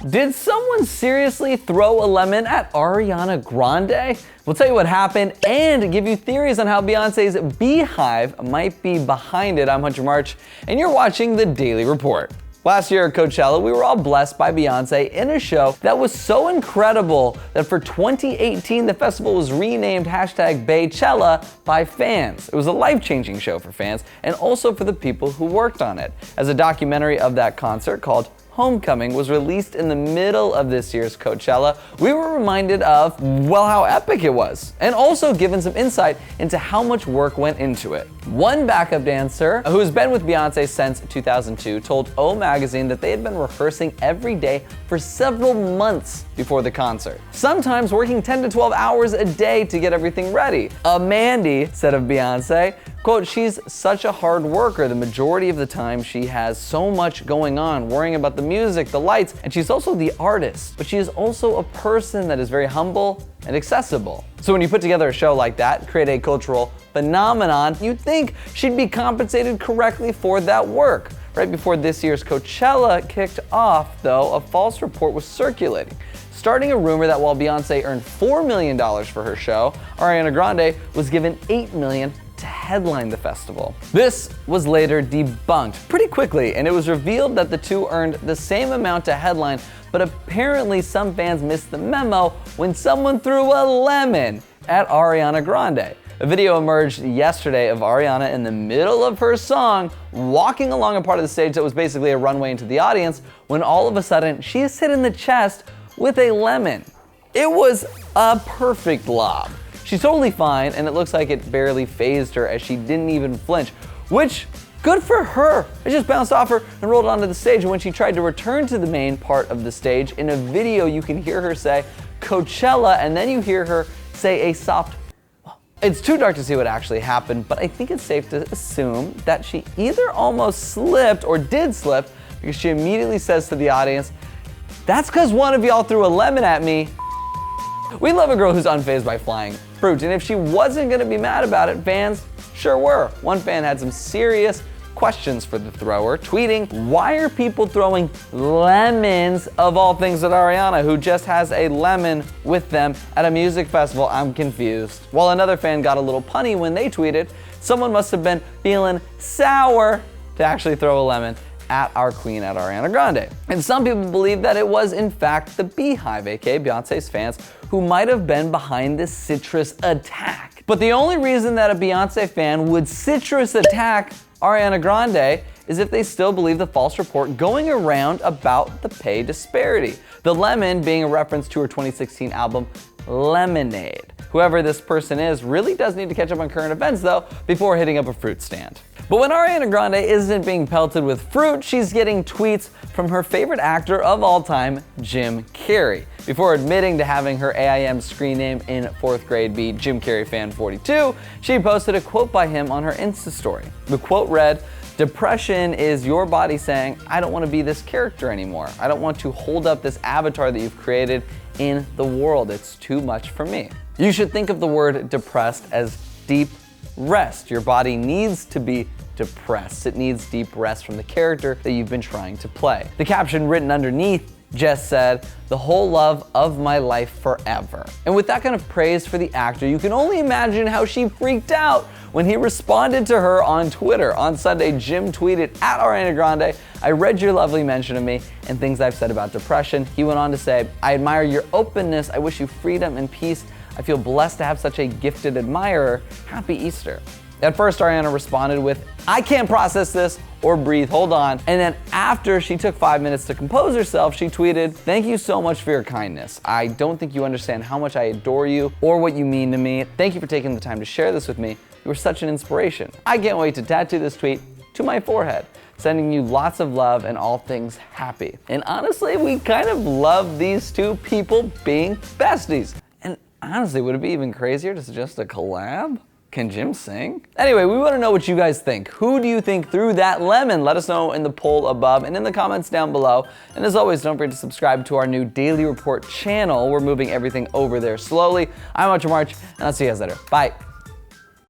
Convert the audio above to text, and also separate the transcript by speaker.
Speaker 1: Did someone seriously throw a lemon at Ariana Grande? We'll tell you what happened and give you theories on how Beyonce's Beyhive might be behind it. I'm Hunter March, and you're watching The Daily Report. Last year at Coachella, we were all blessed by Beyonce in a show that was so incredible that for 2018, the festival was renamed #Beychella by fans. It was a life-changing show for fans and also for the people who worked on it. As a documentary of that concert called Homecoming was released in the middle of this year's Coachella, we were reminded of, well, how epic it was, and also given some insight into how much work went into it. One backup dancer, who has been with Beyonce since 2002, told O Magazine that they had been rehearsing every day for several months before the concert, sometimes working 10 to 12 hours a day to get everything ready. Mandy said of Beyonce, quote, "She's such a hard worker. The majority of the time she has so much going on, worrying about the music, the lights, and she's also the artist. But she is also a person that is very humble and accessible." So when you put together a show like that, create a cultural phenomenon, you'd think she'd be compensated correctly for that work. Right before this year's Coachella kicked off, though, a false report was circulating, starting a rumor that while Beyonce earned $4 million for her show, Ariana Grande was given $8 million to headline the festival. This was later debunked pretty quickly, and it was revealed that the two earned the same amount to headline, but apparently some fans missed the memo when someone threw a lemon at Ariana Grande. A video emerged yesterday of Ariana in the middle of her song, walking along a part of the stage that was basically a runway into the audience, when all of a sudden she is hit in the chest with a lemon. It was a perfect lob. She's totally fine, and it looks like it barely fazed her as she didn't even flinch, which, good for her. It just bounced off her and rolled onto the stage, and when she tried to return to the main part of the stage, in a video you can hear her say Coachella, and then you hear her say a soft whoa. It's too dark to see what actually happened, but I think it's safe to assume that she either almost slipped or did slip, because she immediately says to the audience, "That's because one of y'all threw a lemon at me." We love a girl who's unfazed by flying fruit, and if she wasn't gonna be mad about it, fans sure were. One fan had some serious questions for the thrower, tweeting, "Why are people throwing lemons of all things at Ariana, who just has a lemon with them at a music festival? I'm confused." While another fan got a little punny when they tweeted, "Someone must have been feeling sour to actually throw a lemon at our queen, at Ariana Grande." And some people believe that it was in fact the Beyhive, aka Beyonce's fans, who might have been behind this citrus attack. But the only reason that a Beyonce fan would citrus attack Ariana Grande is if they still believe the false report going around about the pay disparity. The lemon being a reference to her 2016 album, Lemonade. Whoever this person is really does need to catch up on current events, though, before hitting up a fruit stand. But when Ariana Grande isn't being pelted with fruit, she's getting tweets from her favorite actor of all time, Jim Carrey. Before admitting to having her AIM screen name in 4th grade be Jim Carrey Fan 42, she posted a quote by him on her Insta story. The quote read, "Depression is your body saying, I don't want to be this character anymore. I don't want to hold up this avatar that you've created in the world. It's too much for me." You should think of the word depressed as deep rest. Your body needs to be depressed. It needs deep rest from the character that you've been trying to play. The caption written underneath just said, "The whole love of my life forever." And with that kind of praise for the actor, you can only imagine how she freaked out when he responded to her on Twitter. On Sunday, Jim tweeted at Ariana Grande, "I read your lovely mention of me and things I've said about depression." He went on to say, "I admire your openness. I wish you freedom and peace. I feel blessed to have such a gifted admirer. Happy Easter." At first, Ariana responded with, "I can't process this," or "breathe, hold on." And then after she took 5 minutes to compose herself, she tweeted, "Thank you so much for your kindness. I don't think you understand how much I adore you or what you mean to me. Thank you for taking the time to share this with me. You were such an inspiration. I can't wait to tattoo this tweet to my forehead. Sending you lots of love and all things happy." And honestly, we kind of love these two people being besties. And honestly, would it be even crazier to suggest a collab? Can Jim sing? Anyway, we want to know what you guys think. Who do you think threw that lemon? Let us know in the poll above and in the comments down below. And as always, don't forget to subscribe to our new Daily Report channel. We're moving everything over there slowly. I'm Hunter March, and I'll see you guys later. Bye.